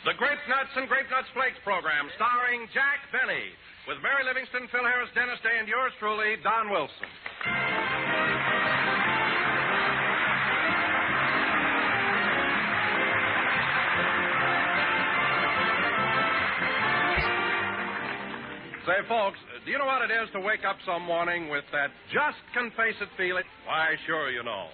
The Grape Nuts and Grape Nuts Flakes program, starring Jack Benny, with Mary Livingston, Phil Harris, Dennis Day, and yours truly, Don Wilson. Say, folks, do you know what it is to wake up some morning with that just confess it feeling? Why, sure you know.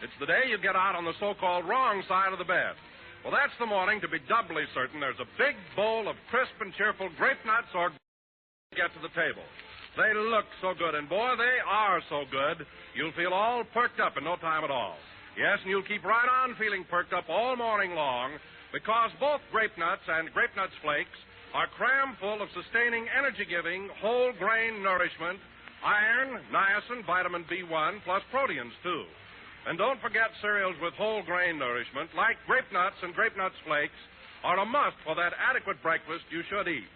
It's the day you get out on the so-called wrong side of the bed. Well, that's the morning to be doubly certain there's a big bowl of crisp and cheerful grape nuts or get to the table. They look so good, and boy, they are so good, you'll feel all perked up in no time at all. Yes, and you'll keep right on feeling perked up all morning long because both Grape Nuts and Grape Nuts Flakes are cram full of sustaining, energy-giving, whole-grain nourishment, iron, niacin, vitamin B1, plus proteins, too. And don't forget cereals with whole-grain nourishment, like Grape Nuts and Grape Nuts Flakes, are a must for that adequate breakfast you should eat.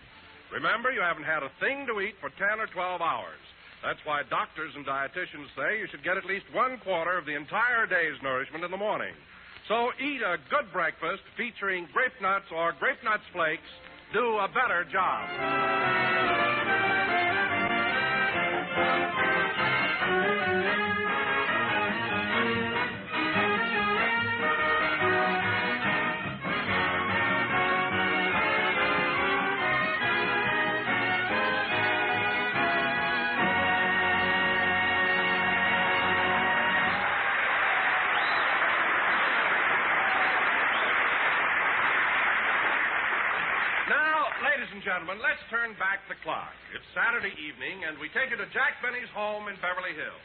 Remember, you haven't had a thing to eat for 10 or 12 hours. That's why doctors and dietitians say you should get at least 1/4 of the entire day's nourishment in the morning. So eat a good breakfast featuring Grape Nuts or Grape Nuts Flakes. Do a better job. Ladies and gentlemen, let's turn back the clock. It's Saturday evening, and we take you to Jack Benny's home in Beverly Hills.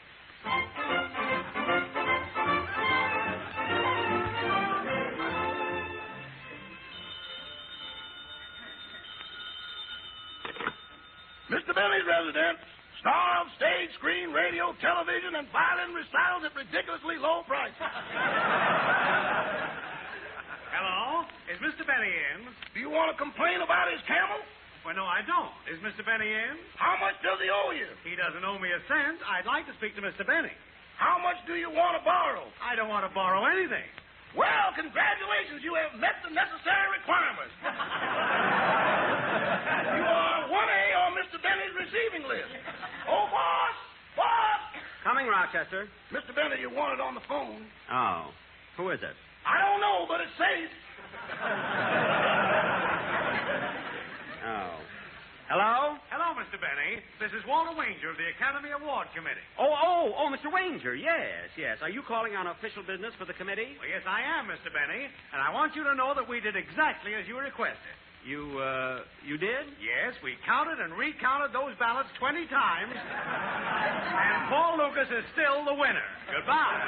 Mr. Benny's residence. Star of stage, screen, radio, television, and violin recitals at ridiculously low prices. Hello? Is Mr. Benny in? Do you want to complain about his camel? Well, no, I don't. Is Mr. Benny in? How much does he owe you? He doesn't owe me a cent. I'd like to speak to Mr. Benny. How much do you want to borrow? I don't want to borrow anything. Well, congratulations. You have met the necessary requirements. You are 1A on Mr. Benny's receiving list. Oh, boss! Boss! Coming, Rochester. Mr. Benny, you want it on the phone. Oh. Who is it? I don't know, but it's safe. Oh. Hello? Hello, Mr. Benny. This is Walter Wanger of the Academy Award Committee. Oh, Mr. Wanger. Yes. Are you calling on official business for the committee? Well, yes, I am, Mr. Benny. And I want you to know that we did exactly as you requested. You did? Yes, we counted and recounted those ballots 20 times. And Paul Lucas is still the winner. Goodbye.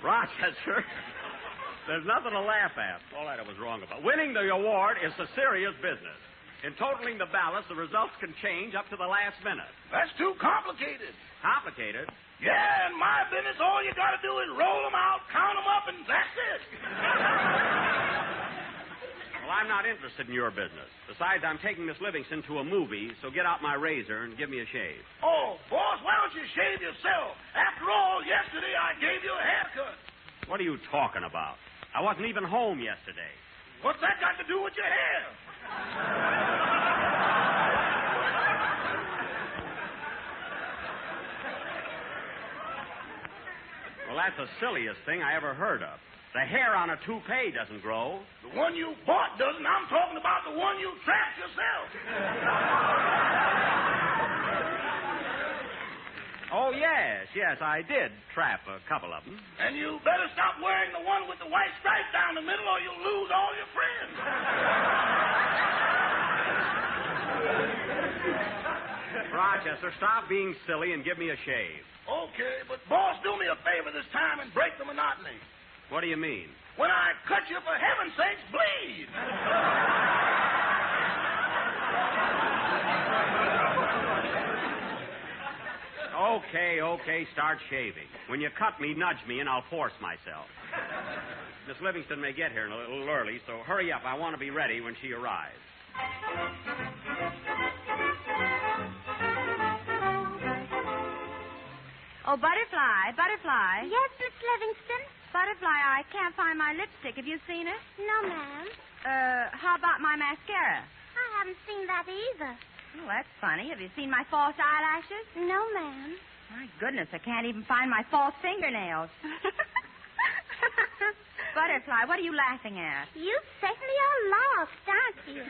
Rochester, there's nothing to laugh at. All that I was wrong about. Winning the award is a serious business. In totaling the ballots, the results can change up to the last minute. That's too complicated. Complicated? Yeah, in my business, all you got to do is roll them out, count them up, and that's it. Well, I'm not interested in your business. Besides, I'm taking Miss Livingston to a movie, so get out my razor and give me a shave. Oh, boss, why don't you shave yourself? After all, yesterday I gave you a haircut. What are you talking about? I wasn't even home yesterday. What's that got to do with your hair? Well, that's the silliest thing I ever heard of. The hair on a toupee doesn't grow. The one you bought doesn't. I'm talking about the one you trapped yourself. Oh, yes, I did trap a couple of them. And you better stop wearing the one with the white stripe down the middle or you'll lose all your friends. Rochester, stop being silly and give me a shave. Okay, but boss, do me a favor this time and break the monotony. What do you mean? When I cut you, for heaven's sakes, bleed. Okay, start shaving. When you cut me, nudge me, and I'll force myself. Miss Livingston may get here a little early, so hurry up. I want to be ready when she arrives. Oh, Butterfly, Butterfly. Yes, Miss Livingston? Butterfly, I can't find my lipstick. Have you seen it? No, ma'am. How about my mascara? I haven't seen that either. Oh, that's funny. Have you seen my false eyelashes? No, ma'am. My goodness, I can't even find my false fingernails. Butterfly, what are you laughing at? You certainly are lost, aren't you?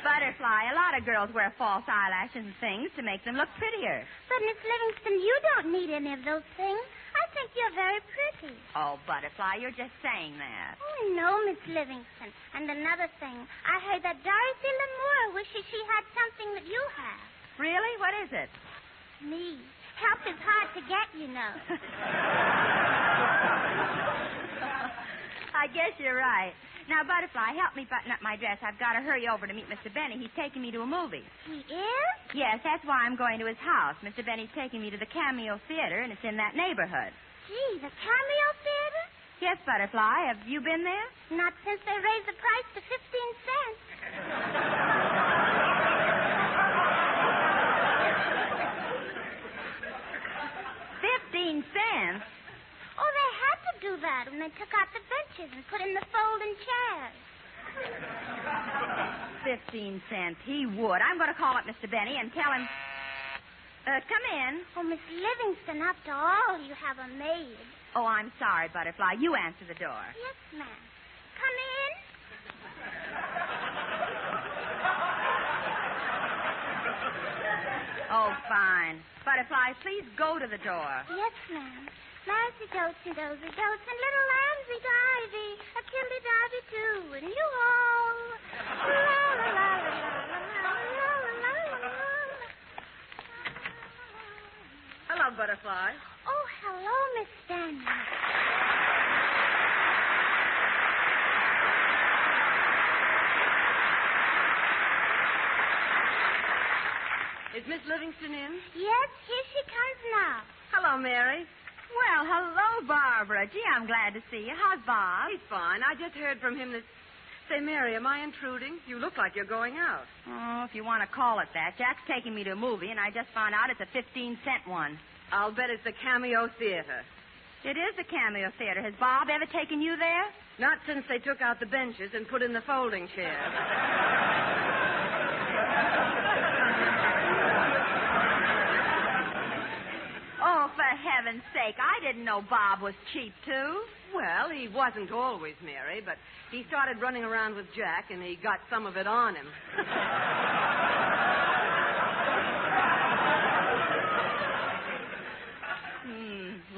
Butterfly, a lot of girls wear false eyelashes and things to make them look prettier. But, Miss Livingston, you don't need any of those things. I think you're very pretty. Oh, Butterfly, you're just saying that. Oh, no, Miss Livingston. And another thing, I heard that Dorothy Lamour wishes she had something that you have. Really? What is it? Me. Help is hard to get, you know. I guess you're right. Now, Butterfly, help me button up my dress. I've got to hurry over to meet Mr. Benny. He's taking me to a movie. He is? Yes, that's why I'm going to his house. Mr. Benny's taking me to the Cameo Theater, and it's in that neighborhood. Gee, the Cameo Theater? Yes, Butterfly. Have you been there? Not since they raised the price to 15 cents. 15 cents? Oh, they had to do that when they took out the benches and put in the folding chairs. 15 cents. He would. I'm going to call up Mr. Benny and tell him... come in. Oh, Miss Livingston, after all, you have a maid. Oh, I'm sorry, Butterfly. You answer the door. Yes, ma'am. Come in. Oh, fine. Butterfly, please go to the door. Yes, ma'am. Lassie goats and dozy goats and little lambsy divey, a killy divey too, and you all. La la la la la la la la la. Hello, Butterfly. Oh, hello, Miss Stanwyck. Is Miss Livingston in? Yes, here she comes now. Hello, Mary. Well, hello, Barbara. Gee, I'm glad to see you. How's Bob? He's fine. I just heard from him this... Say, Mary, am I intruding? You look like you're going out. Oh, if you want to call it that. Jack's taking me to a movie, and I just found out it's a 15-cent one. I'll bet it's the Cameo Theater. It is the Cameo Theater. Has Bob ever taken you there? Not since they took out the benches and put in the folding chairs. Oh, for heaven's sake. I didn't know Bob was cheap, too. Well, he wasn't always, Mary, but he started running around with Jack, and he got some of it on him.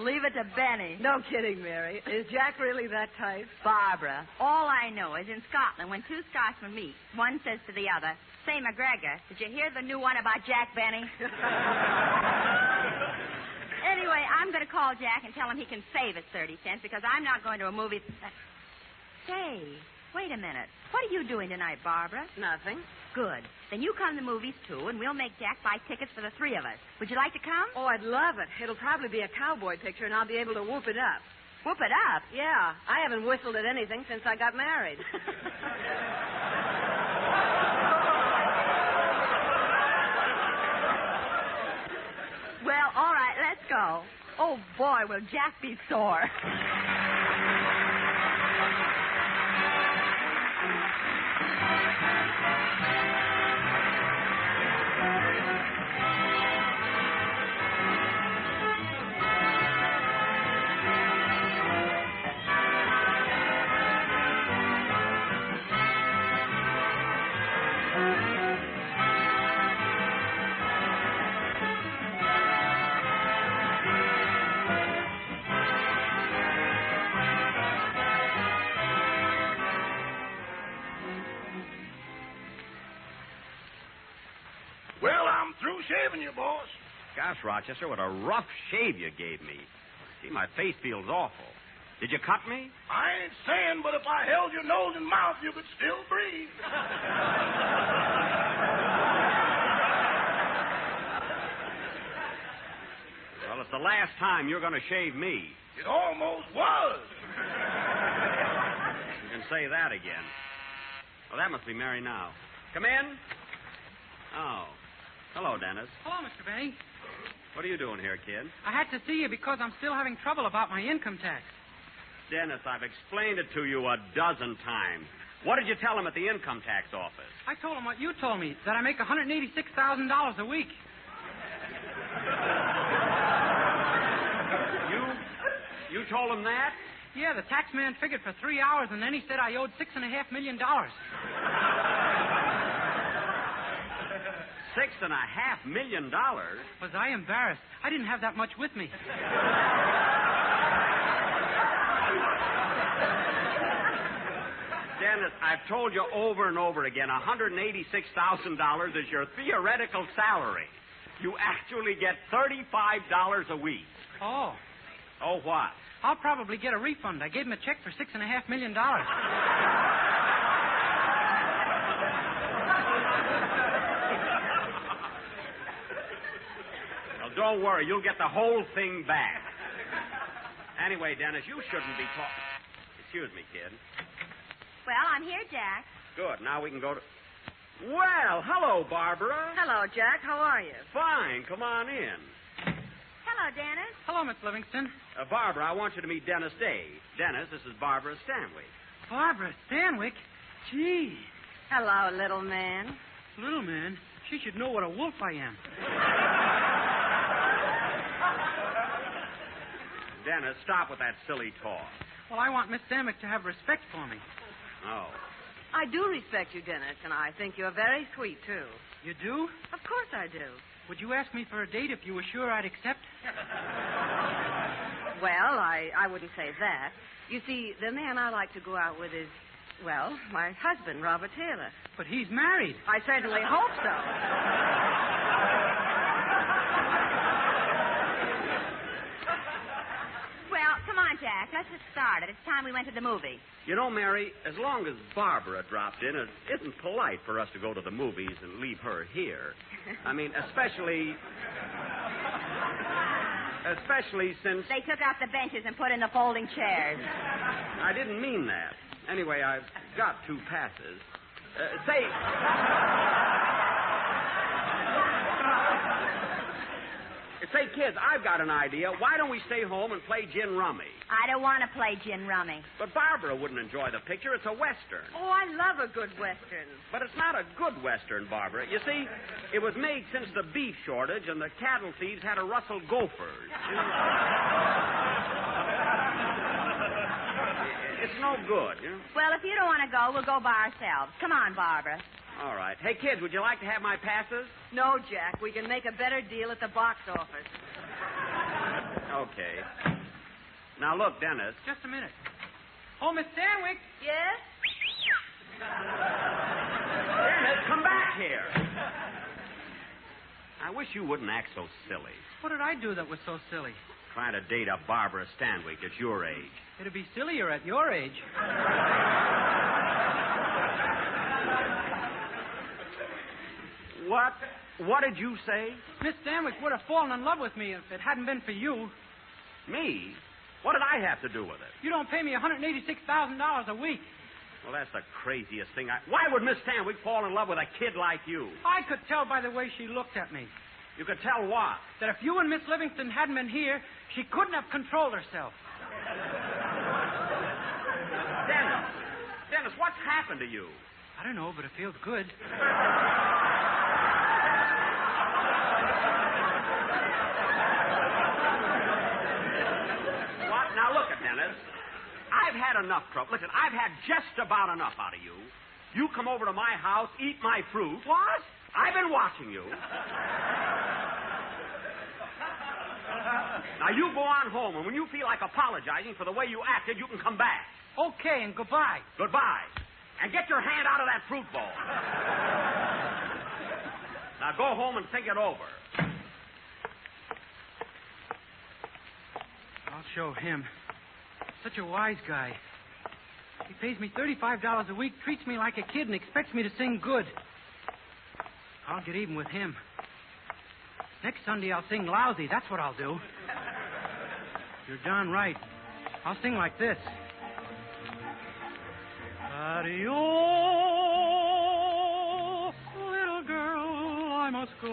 Leave it to Benny. No kidding, Mary. Is Jack really that type? Barbara, all I know is in Scotland, when two Scotsmen meet, one says to the other, "Say, McGregor, did you hear the new one about Jack Benny?" Anyway, I'm going to call Jack and tell him he can save us 30 cents because I'm not going to a movie. Say, wait a minute. What are you doing tonight, Barbara? Nothing. Good. Then you come to the movies, too, and we'll make Jack buy tickets for the three of us. Would you like to come? Oh, I'd love it. It'll probably be a cowboy picture, and I'll be able to whoop it up. Whoop it up? Yeah. I haven't whistled at anything since I got married. Well, all right, let's go. Oh, boy, will Jack be sore. Well, I'm through shaving you, boss. Gosh, Rochester, what a rough shave you gave me. See, my face feels awful. Did you cut me? I ain't saying, but if I held your nose and mouth, you could still breathe. Well, it's the last time you're going to shave me. It almost was. You can say that again. Well, that must be Mary now. Come in. Oh. Hello, Dennis. Hello, Mr. Benny. What are you doing here, kid? I had to see you because I'm still having trouble about my income tax. Dennis, I've explained it to you a dozen times. What did you tell him at the income tax office? I told him what you told me, that I make $186,000 a week. You told him that? Yeah, the tax man figured for 3 hours, and then he said I owed $6.5 million. $6.5 million? Was I embarrassed? I didn't have that much with me. Dennis, I've told you over and over again, $186,000 is your theoretical salary. You actually get $35 a week. Oh. Oh, what? I'll probably get a refund. I gave him a check for $6.5 million. Now, don't worry. You'll get the whole thing back. Anyway, Dennis, you shouldn't be talking. Excuse me, kid. Well, I'm here, Jack. Good. Now we can go to... Well, hello, Barbara. Hello, Jack. How are you? Fine. Come on in. Hello, Dennis. Hello, Miss Livingston. Barbara, I want you to meet Dennis Day. Dennis, this is Barbara Stanwyck. Barbara Stanwyck? Gee. Hello, little man. Little man, she should know what a wolf I am. Dennis, stop with that silly talk. Well, I want Miss Stanwyck to have respect for me. Oh. I do respect you, Dennis, and I think you're very sweet, too. You do? Of course I do. Would you ask me for a date if you were sure I'd accept? Well, I wouldn't say that. You see, the man I like to go out with is, well, my husband, Robert Taylor. But he's married. I certainly hope so. Well, come on, Jack. Let's just start it. It's time we went to the movie. You know, Mary, as long as Barbara dropped in, it isn't polite for us to go to the movies and leave her here. I mean, especially since... They took out the benches and put in the folding chairs. I didn't mean that. Anyway, I've got 2 passes. Say, kids, I've got an idea. Why don't we stay home and play gin rummy? I don't want to play gin rummy. But Barbara wouldn't enjoy the picture. It's a Western. Oh, I love a good Western. But it's not a good Western, Barbara. You see, it was made since the beef shortage and the cattle thieves had to rustle gophers. It's no good, you know? Well, if you don't want to go, we'll go by ourselves. Come on, Barbara. All right. Hey, kids, would you like to have my passes? No, Jack. We can make a better deal at the box office. Okay. Now, look, Dennis. Just a minute. Oh, Miss Stanwyck. Yes? Dennis, come back here. I wish you wouldn't act so silly. What did I do that was so silly? Trying to date a Barbara Stanwyck at your age. It'd be sillier at your age. What did you say? Miss Stanwyck would have fallen in love with me if it hadn't been for you. Me? What did I have to do with it? You don't pay me $186,000 a week. Well, that's the craziest thing. Why would Miss Stanwyck fall in love with a kid like you? I could tell by the way she looked at me. You could tell what? That if you and Miss Livingston hadn't been here, she couldn't have controlled herself. Dennis, what's happened to you? I don't know, but it feels good. What? Now, look at Dennis. I've had enough trouble. Listen, I've had just about enough out of you. You come over to my house, eat my fruit. What? I've been watching you. Now, you go on home, and when you feel like apologizing for the way you acted, you can come back. Okay, and goodbye. Goodbye. And get your hand out of that fruit bowl. Now, go home and think it over. I'll show him. Such a wise guy. He pays me $35 a week, treats me like a kid, and expects me to sing good. I'll get even with him. Next Sunday, I'll sing lousy. That's what I'll do. You're darn right. I'll sing like this. Adios, little girl, I must go.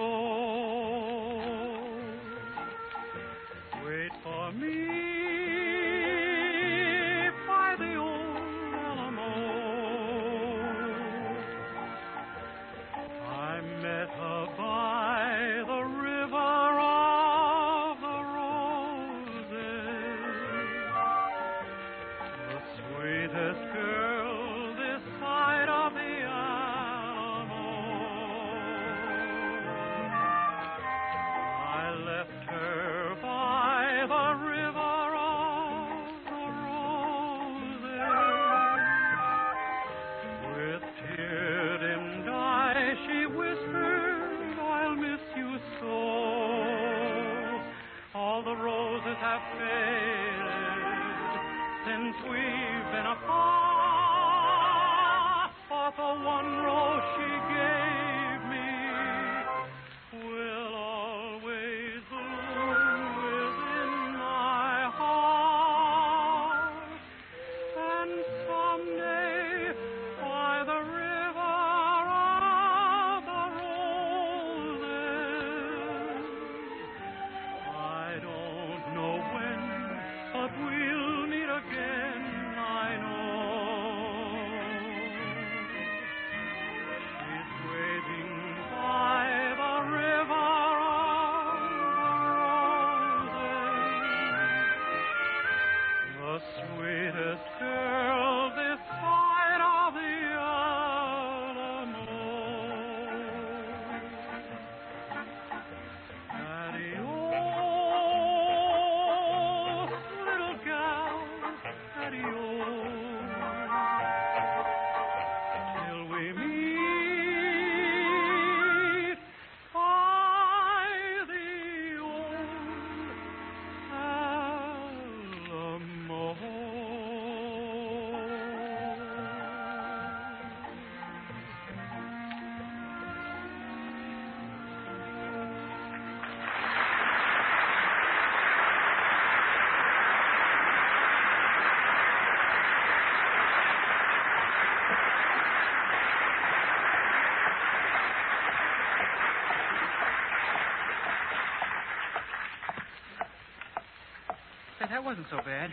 that wasn't so bad.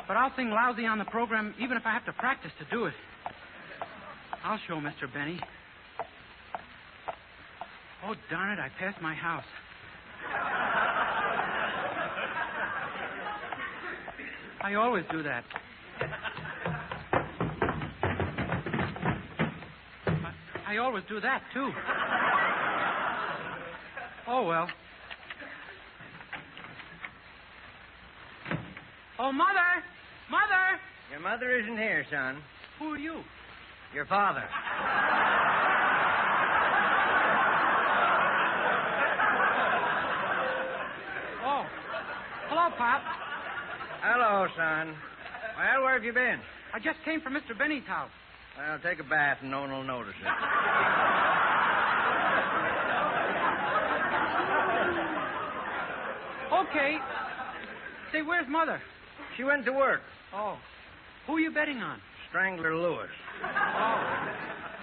But I'll sing lousy on the program even if I have to practice to do it. I'll show Mr. Benny. Oh, darn it, I passed my house. I always do that. I always do that, too. Oh, well. Oh, Mother! Mother! Your mother isn't here, son. Who are you? Your father. Oh. Hello, Pop. Hello, son. Well, where have you been? I just came from Mr. Benny's house. Well, take a bath and no one will notice it. Okay. Say, where's Mother? She went to work. Oh. Who are you betting on? Strangler Lewis. Oh.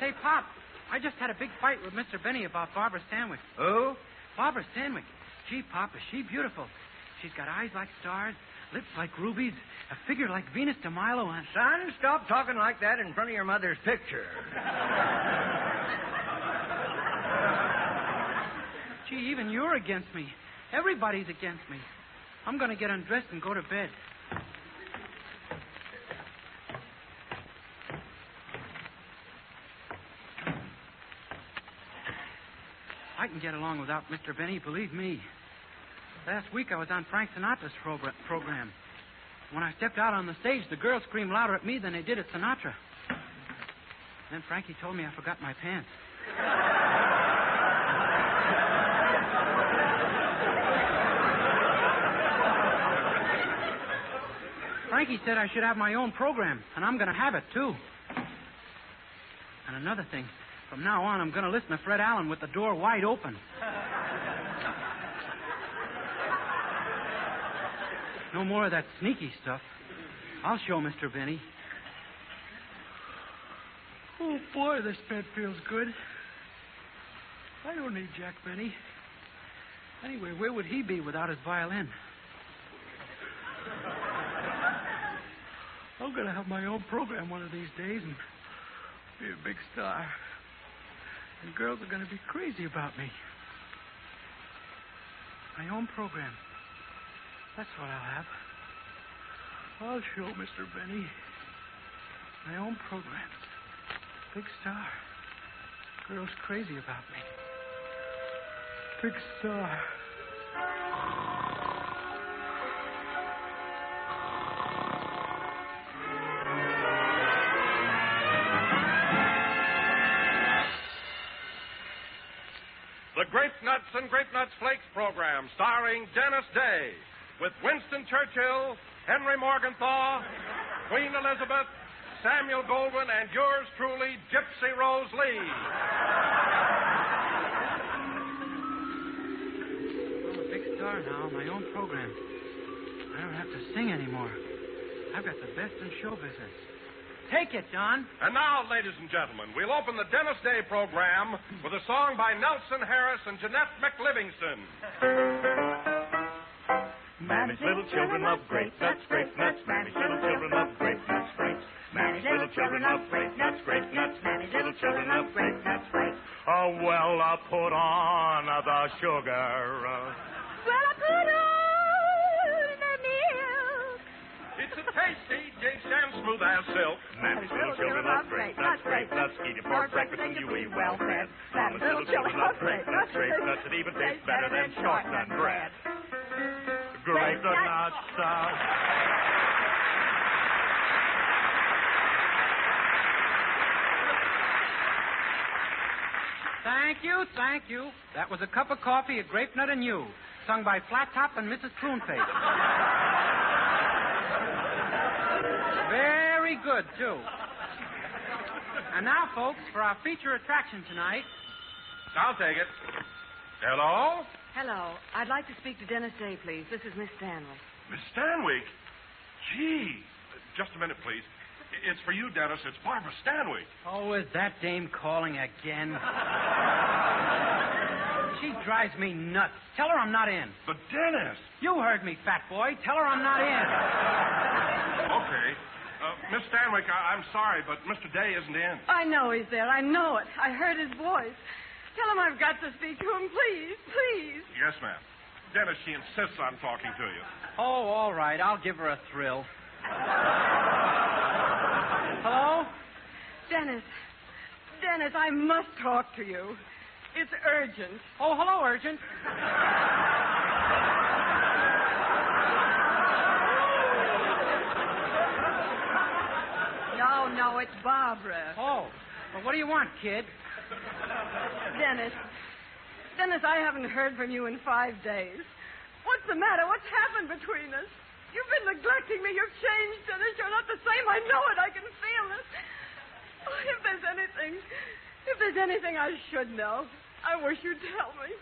Say, Pop, I just had a big fight with Mr. Benny about Barbara Stanwyck. Who? Barbara Stanwyck. Gee, Pop, is she beautiful. She's got eyes like stars, lips like rubies, a figure like Venus de Milo, and... Son, stop talking like that in front of your mother's picture. Gee, even you're against me. Everybody's against me. I'm going to get undressed and go to bed. I can get along without Mr. Benny, believe me. Last week I was on Frank Sinatra's program. When I stepped out on the stage, the girls screamed louder at me than they did at Sinatra. Then Frankie told me I forgot my pants. Frankie said I should have my own program, and I'm going to have it, too. And another thing, from now on, I'm going to listen to Fred Allen with the door wide open. No more of that sneaky stuff. I'll show Mr. Benny. Oh, boy, this bed feels good. I don't need Jack Benny. Anyway, where would he be without his violin? I'm going to have my own program one of these days and be a big star. And girls are going to be crazy about me. My own program. That's what I'll have. I'll show Mr. Benny. My own program. Big star. Girls crazy about me. Big star. The Grape Nuts and Grape Nuts Flakes program, starring Dennis Day, with Winston Churchill, Henry Morgenthau, Queen Elizabeth, Samuel Goldwyn, and yours truly, Gypsy Rose Lee. I'm a big star now, my own program. I don't have to sing anymore. I've got the best in show business. Take it, John. And now, ladies and gentlemen, we'll open the Dennis Day program with a song by Nelson Harris and Jeanette McLivingston. Mammy's little children love grape nuts, grape nuts. Mammy's little children love grape nuts, grapes. Mammy's little children love grape nuts, grape nuts. Mammy's little children love grape nuts, grapes. Oh, well, I put on the sugar. Well, I put on the milk. It's a tasty, jam smooth as silk. Mammy's little children love grape nuts, grape nuts. Eat it for breakfast and you eat well fed. Mammy's little children love grape nuts, grape nuts. It even tastes better than shortened bread. Grape nuts. Thank you. That was a cup of coffee, a grape nut, and you, sung by Flat Top and Mrs. Pruneface. Very good, too. And now, folks, for our feature attraction tonight. I'll take it. Hello? Hello. I'd like to speak to Dennis Day, please. This is Miss Stanwyck. Miss Stanwyck? Gee. Just a minute, please. It's for you, Dennis. It's Barbara Stanwyck. Oh, is that dame calling again? She drives me nuts. Tell her I'm not in. But Dennis. You heard me, fat boy. Tell her I'm not in. Okay. Miss Stanwyck, I'm sorry, but Mr. Day isn't in. I know he's there. I know it. I heard his voice. Tell him I've got to speak to him, please, please. Yes, ma'am. Dennis, she insists on talking to you. Oh, all right. I'll give her a thrill. Hello? Dennis, I must talk to you. It's urgent. Oh, hello, Urgent. No, it's Barbara. Oh, well, what do you want, kid? Dennis, I haven't heard from you in 5 days. What's the matter? What's happened between us? You've been neglecting me. You've changed, Dennis. You're not the same. I know it. I can feel it. Oh, if there's anything I should know, I wish you'd tell me.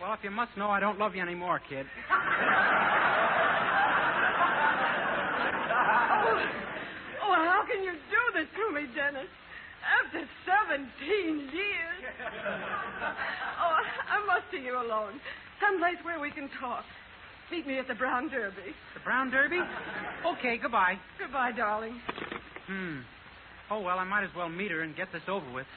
Well, if you must know, I don't love you anymore, kid. Oh, how can you do this to me, Dennis? After 17 years. Oh, I must see you alone. Someplace where we can talk. Meet me at the Brown Derby. The Brown Derby? Okay, goodbye. Goodbye, darling. Oh, well, I might as well meet her and get this over with.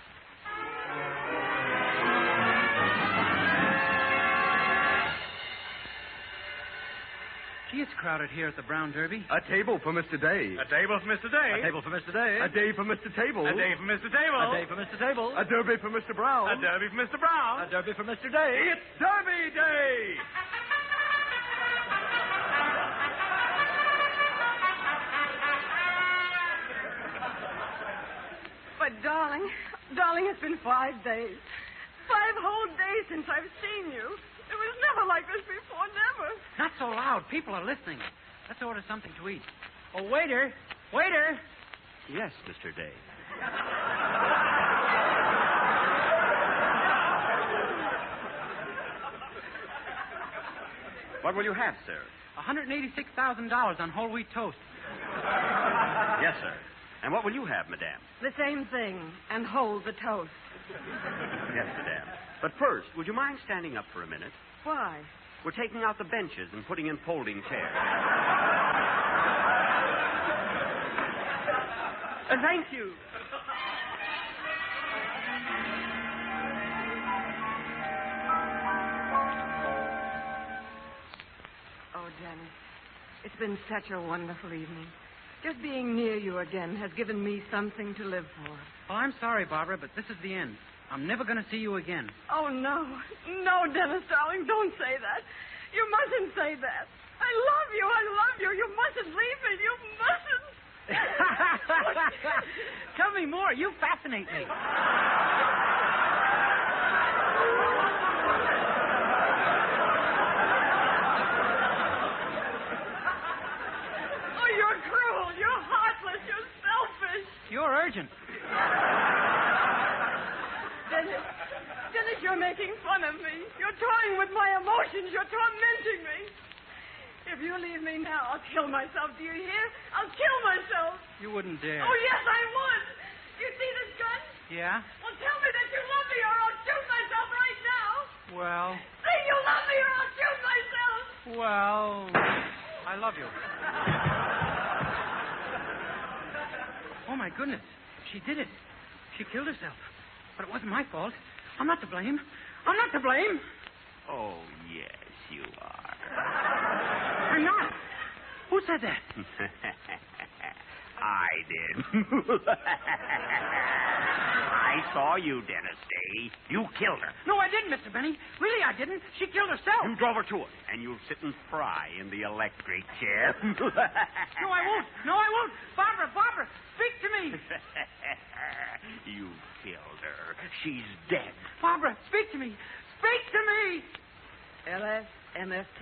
Gee, it's crowded here at the Brown Derby. A table for Mr. Day. A table for Mr. Day. A table for Mr. Day. A day for Mr. Table. A day for Mr. Table. A day for Mr. Table. A derby for Mr. Brown. A derby for Mr. Brown. A derby for Mr. Day. It's Derby Day! But, darling, it's been 5 days. 5 whole days since I've seen you. It was never like this before, never. Not so loud. People are listening. Let's order something to eat. Oh, waiter! Waiter! Yes, Mr. Day. What will you have, sir? $186,000 on whole wheat toast. Yes, sir. And what will you have, madame? The same thing, and hold the toast. Yes, madame. But first, would you mind standing up for a minute? Why? We're taking out the benches and putting in folding chairs. Thank you. Oh, Dennis, it's been such a wonderful evening. Just being near you again has given me something to live for. Well, I'm sorry, Barbara, but this is the end. I'm never going to see you again. Oh, no. No, Dennis, darling, don't say that. You mustn't say that. I love you. You mustn't leave me. You mustn't. Tell me more. You fascinate me. Oh, you're cruel. You're heartless. You're selfish. You're urgent. Dennis, you're making fun of me. You're toying with my emotions. You're tormenting me. If you leave me now, I'll kill myself. Do you hear? I'll kill myself. You wouldn't dare. Oh, yes, I would. You see this gun? Yeah? Well, tell me that you love me or I'll shoot myself right now. Well... Say you love me or I'll shoot myself. Well... I love you. Oh, my goodness. She did it. She killed herself. But it wasn't my fault. I'm not to blame. I'm not to blame. Oh, yes, you are. I'm not. Who said that? I did. I saw you, Dennis Day. You killed her. No, I didn't, Mr. Benny. Really, I didn't. She killed herself. You drove her to it, and you'll sit and fry in the electric chair. No, I won't. No, I won't. Barbara, speak to me. You killed her. She's dead. Barbara, speak to me. Speak to me. LSMFT.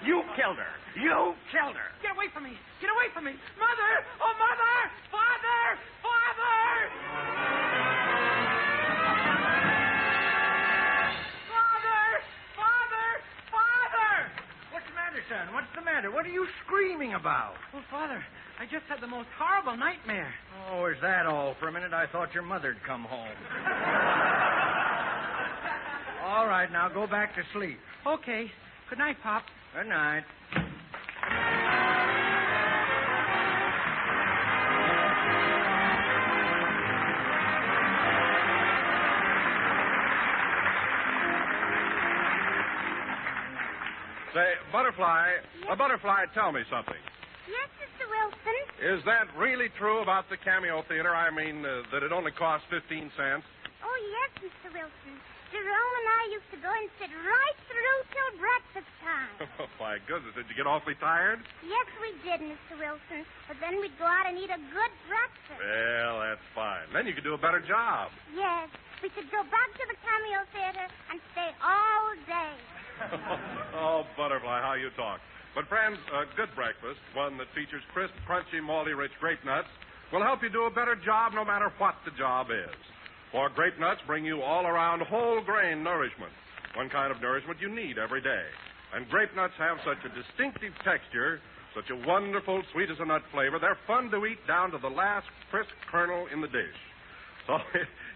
You killed her. You killed her. Get away from me. Get away from me. Mother! Oh, Mother! Father! Father! Father! What's the matter, son. What's the matter? What are you screaming about? Well, Father, I just had the most horrible nightmare. Oh, is that all? For a minute, I thought your mother'd come home. All right, now go back to sleep. Okay. Good night, Pop. Good night. Say, Butterfly, Butterfly, tell me something. Yes, Mr. Wilson. Is that really true about the Cameo Theater? I mean, that it only costs 15 cents? Oh, yes, Mr. Wilson. Jerome and I used to go and sit right through till breakfast time. Oh, my goodness. Did you get awfully tired? Yes, we did, Mr. Wilson. But then we'd go out and eat a good breakfast. Well, that's fine. Then you could do a better job. Yes, we could go back to the Cameo Theater and stay all day. Oh, Butterfly, how you talk. But, friends, a good breakfast, one that features crisp, crunchy, malty-rich grape nuts, will help you do a better job no matter what the job is. For grape nuts bring you all-around whole-grain nourishment, one kind of nourishment you need every day. And grape nuts have such a distinctive texture, such a wonderful sweet-as-a-nut flavor, they're fun to eat down to the last crisp kernel in the dish. So,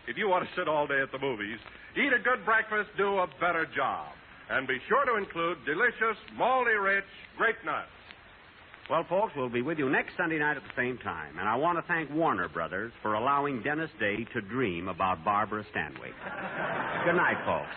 if you want to sit all day at the movies, eat a good breakfast, do a better job. And be sure to include delicious, malty-rich grape nuts. Well, folks, we'll be with you next Sunday night at the same time. And I want to thank Warner Brothers for allowing Dennis Day to dream about Barbara Stanwyck. Good night, folks.